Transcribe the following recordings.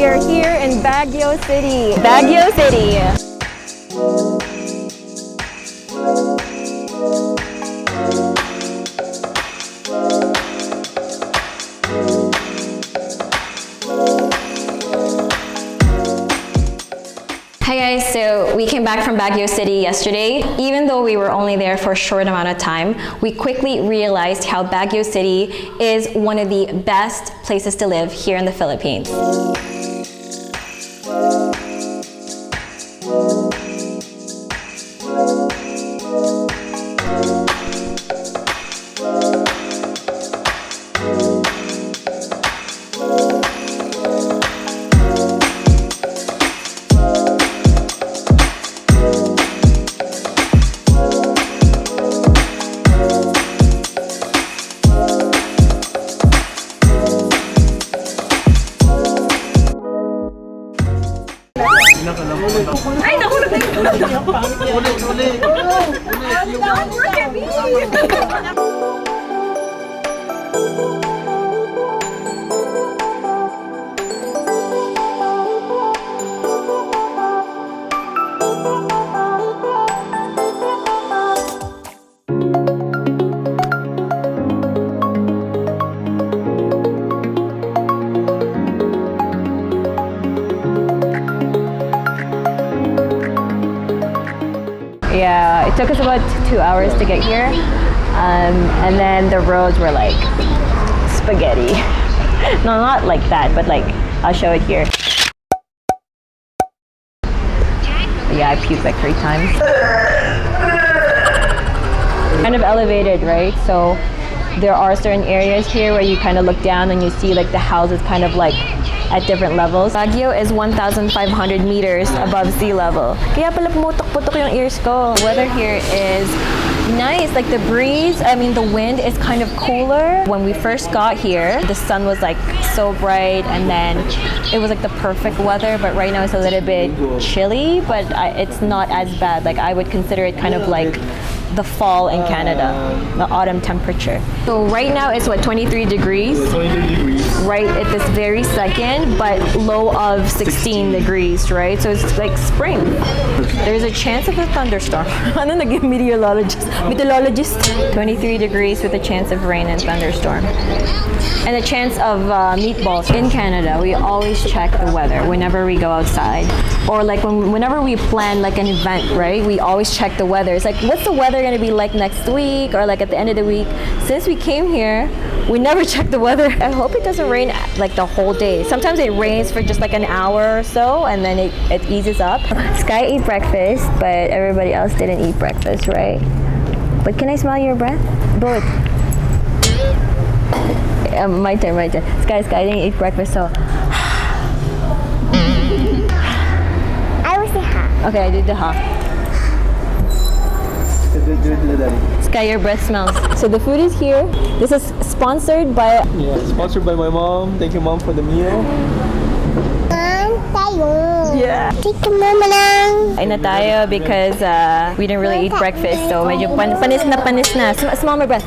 We are here in Baguio City. Baguio City. Hi guys, so we came back from Baguio City yesterday. Even though we were only there for a short amount of time, we quickly realized how Baguio City is one of the best places to live here in the Philippines. Ay, naku, Yeah, it took us about 2 hours to get here, and then the roads were like spaghetti. No, not like that, but like I'll show it here. Yeah, I puked like 3 times. Kind of elevated, right? So there are certain areas here where you kind of look down and you see like the houses kind of like at different levels. Baguio is 1,500 meters above sea level. Kaya pala pumutok-putok yung ears ko. Weather here is nice, like the breeze, the wind is kind of cooler. When we first got here, the sun was like so bright and then it was like the perfect weather, but right now it's a little bit chilly, but it's not as bad. Like I would consider it kind of like the fall in Canada, the autumn temperature. So right now it's what, 23 degrees? 23 degrees. Right at this very second, but low of 16 degrees, right? So it's like spring. There's a chance of a thunderstorm. Ano naging meteorologist? 23 degrees with a chance of rain and thunderstorm. And a chance of meatballs. In Canada, we always check the weather whenever we go outside. Or like whenever we plan like an event, right? We always check the weather. It's like, what's the weather going to be like next week or like at the end of the week? Since we came here, we never check the weather. I hope it doesn't rain like the whole day. Sometimes it rains for just like an hour or so and then it eases up. Sky ate breakfast, but everybody else didn't eat breakfast, right? But can I smell your breath? Both. My turn. Sky didn't eat breakfast, so. I will say ha. Okay, I did the ha. Sky, your breath smells. So the food is here. This is sponsored by... Yeah, sponsored by my mom. Thank you, mom, for the meal. Tayo. Yeah. Tito mama lang. Kain na tayo because we didn't really eat breakfast, so medyo panis na. Smell my breath.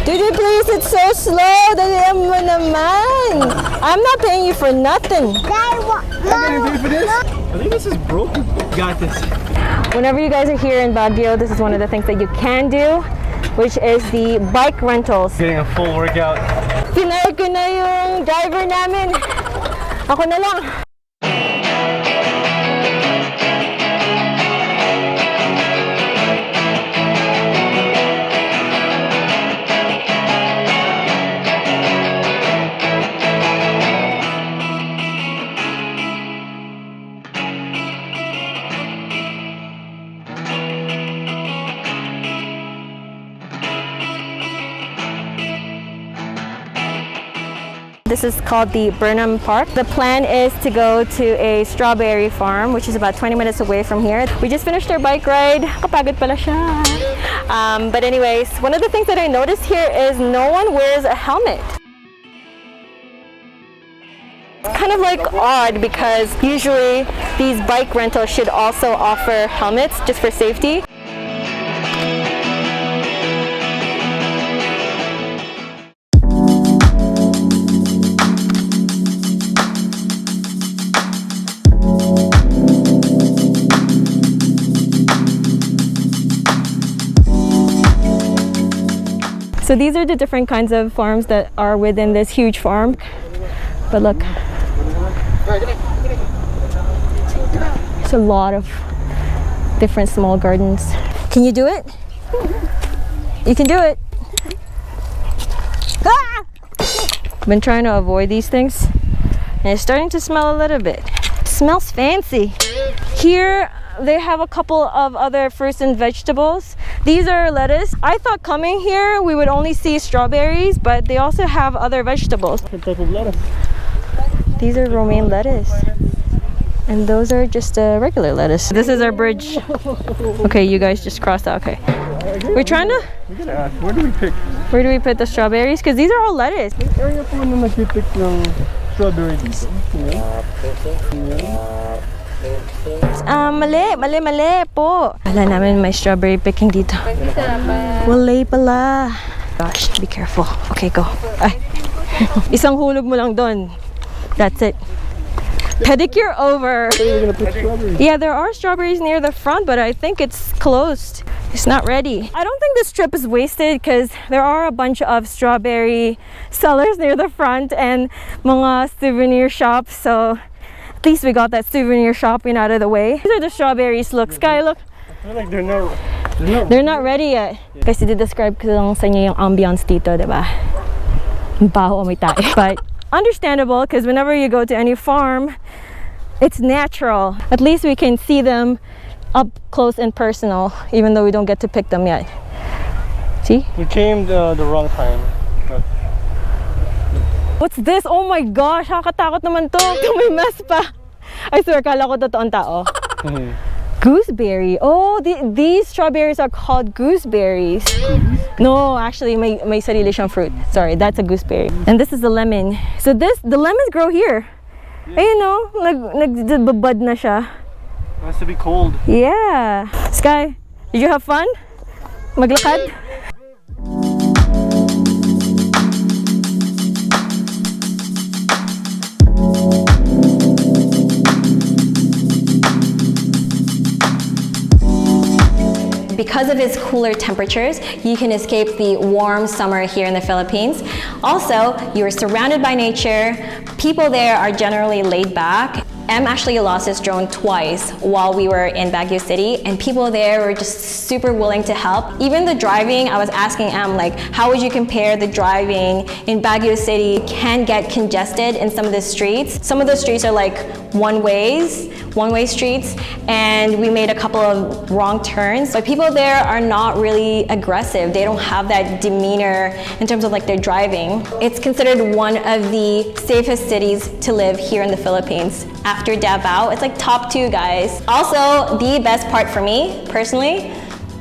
Dude, please, it's so slow. Dalihan mo naman. I'm not paying you for nothing. I'm gonna pay for this? I think this is broken. Got this. Whenever you guys are here in Baguio, this is one of the things that you can do, which is the bike rentals. Getting a full workout. Pinay ko na yung driver namin. Ako na lang. This is called the Burnham Park. The plan is to go to a strawberry farm, which is about 20 minutes away from here. We just finished our bike ride. Kapagod pala siya. But anyways, one of the things that I noticed here is no one wears a helmet. It's kind of like odd because usually these bike rentals should also offer helmets just for safety. So these are the different kinds of farms that are within this huge farm. But look, it's a lot of different small gardens. Can you do it? You can do it. Ah! I've been trying to avoid these things and it's starting to smell a little bit. It smells fancy. Here they have a couple of other fruits and vegetables. These are lettuce. I thought coming here we would only see strawberries, but they also have other vegetables. What type of lettuce? These are romaine lettuce. And those are just regular lettuce. This is our bridge. Okay, you guys just crossed out. Okay. We're trying to... We're gonna ask, where do we pick? Where do we put the strawberries? Because these are all lettuce. Area po na nagpipick ng strawberry dito. Mali po. Wala namin may strawberry picking dito. Wala pala. Gosh, be careful. Okay, go. Ay. Isang hulog mo lang doon. That's it. Pedicure over. Yeah, there are strawberries near the front, but I think it's closed. It's not ready. I don't think this trip is wasted because there are a bunch of strawberry sellers near the front and mga souvenir shops. So at least we got that souvenir shopping out of the way. These are the strawberries. Look, Sky, look. I feel like They're not ready yet. Kasi describe ko lang sa inyo yung ambience dito, diba? Baho may tae. But understandable because whenever you go to any farm, it's natural. At least we can see them up close and personal, even though we don't get to pick them yet. See? We came the wrong time. But What's this? Oh my gosh, nakakatakot naman to. May mess pa. I swear, kala ko totoong tao. Gooseberry. Oh, these strawberries are called gooseberries. No, actually, may sarili siyang fruit. Sorry, that's a gooseberry. And this is the lemon. So the lemons grow here. Ayun no, nagbabud na siya. it has to be cold. Yeah. Sky, did you have fun? Maglakad? Because of its cooler temperatures, you can escape the warm summer here in the Philippines. Also, you are surrounded by nature. People there are generally laid back. Em actually lost his drone twice while we were in Baguio City, and people there were just super willing to help. Even the driving, I was asking Em, like, how would you compare the driving in Baguio City? It can get congested in some of the streets. Some of the streets are like one-way streets, and we made a couple of wrong turns. But people there are not really aggressive. They don't have that demeanor in terms of like their driving. It's considered one of the safest cities to live here in the Philippines. After Davao, it's like top 2, guys. Also, the best part for me, personally,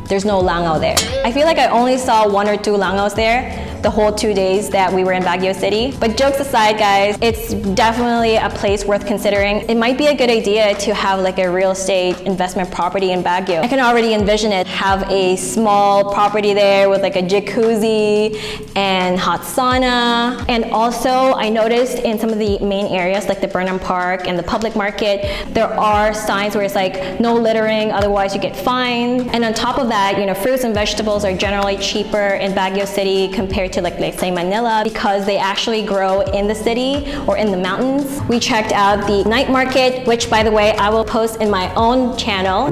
there's no langaw there. I feel like I only saw 1 or 2 langaws there the whole 2 days that we were in Baguio City. But jokes aside, guys, it's definitely a place worth considering. It might be a good idea to have like a real estate investment property in Baguio. I can already envision it, have a small property there with like a jacuzzi and hot sauna. And also, I noticed in some of the main areas like the Burnham Park and the public market, there are signs where it's like no littering, otherwise you get fined. And on top of that, you know, fruits and vegetables are generally cheaper in Baguio City compared to like, let's say Manila, because they actually grow in the city or in the mountains. We checked out the night market, which by the way, I will post in my own channel.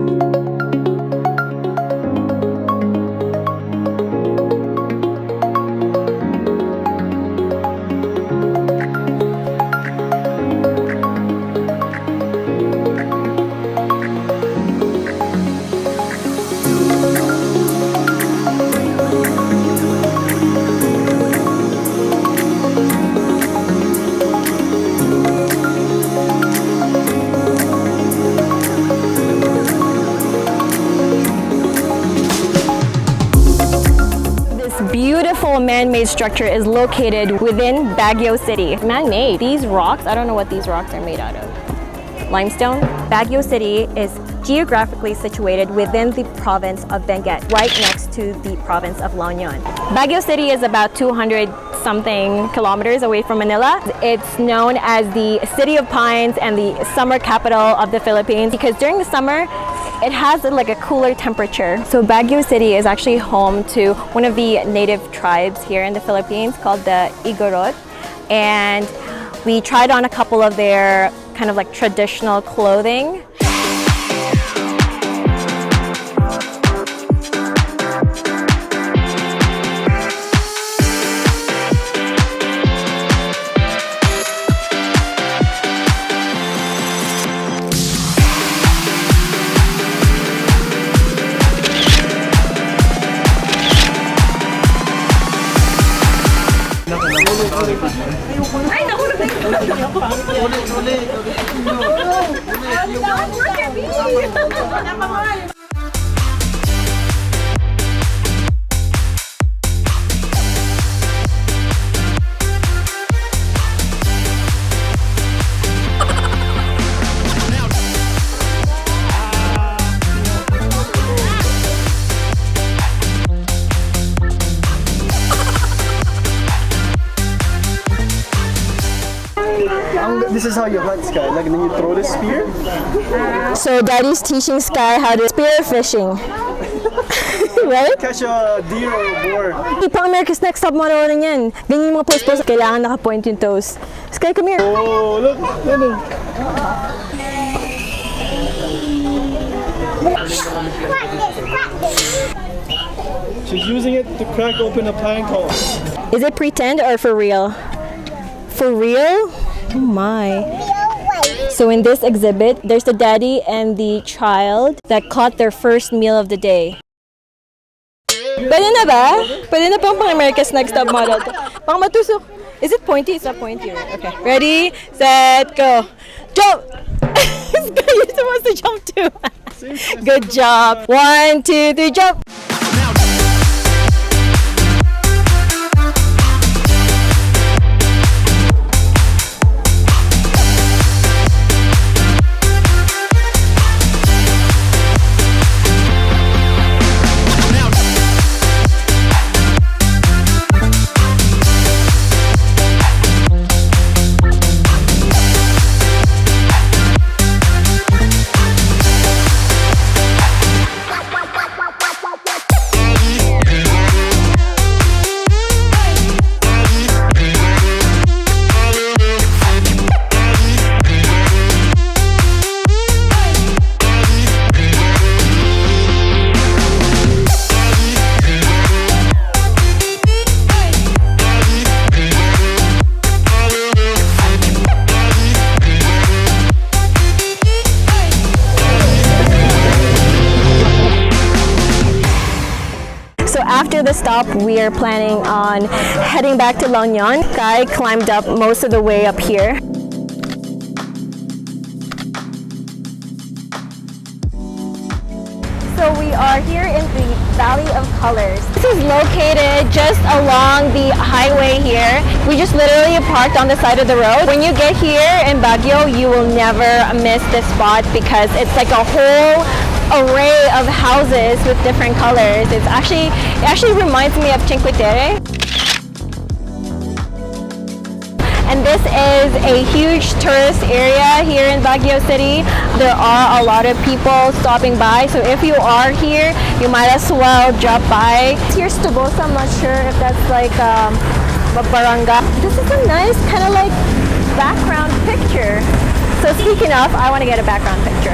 man-made structure is located within Baguio City. Man-made. These rocks, I don't know what these rocks are made out of. Limestone. Baguio City is geographically situated within the province of Benguet, right next to the province of La Union. Baguio City is about 200 something kilometers away from Manila. It's known as the City of Pines and the summer capital of the Philippines because during the summer, it has like a cooler temperature. So Baguio City is actually home to one of the native tribes here in the Philippines called the Igorot. And we tried on a couple of their kind of like traditional clothing. This is how you hunt, Sky. Like, and then you throw the spear. So Daddy's teaching Sky how to spear fishing. Right? Catch a deer or a boar. Pang America's Next Top model rin yan. Ganyan yung mga pose-pose. Kailangan naka-point yung toes. Sky, come here. Oh, look. She's using it to crack open a pine cone. Is it pretend or for real? For real? Oh my. So in this exhibit, there's the daddy and the child that caught their first meal of the day. Pwede na ba? Pwede na pang America's Next Top Model. Pang matusok. Is it pointy? It's not pointy, right? Okay. Ready, set, go. Jump! You're supposed to jump too. Good job. 1, 2, 3, jump! After the stop, we are planning on heading back to La Union. Kai climbed up most of the way up here. So we are here in the Valley of Colors. This is located just along the highway here. We just literally parked on the side of the road. When you get here in Baguio, you will never miss this spot because it's like a whole array of houses with different colors. It actually reminds me of Cinque Terre. And this is a huge tourist area here in Baguio City. There are a lot of people stopping by, so if you are here, you might as well drop by. Here's Strobosa. I'm not sure if that's like a barangay. This is a nice kind of like background picture. So speaking of, I want to get a background picture.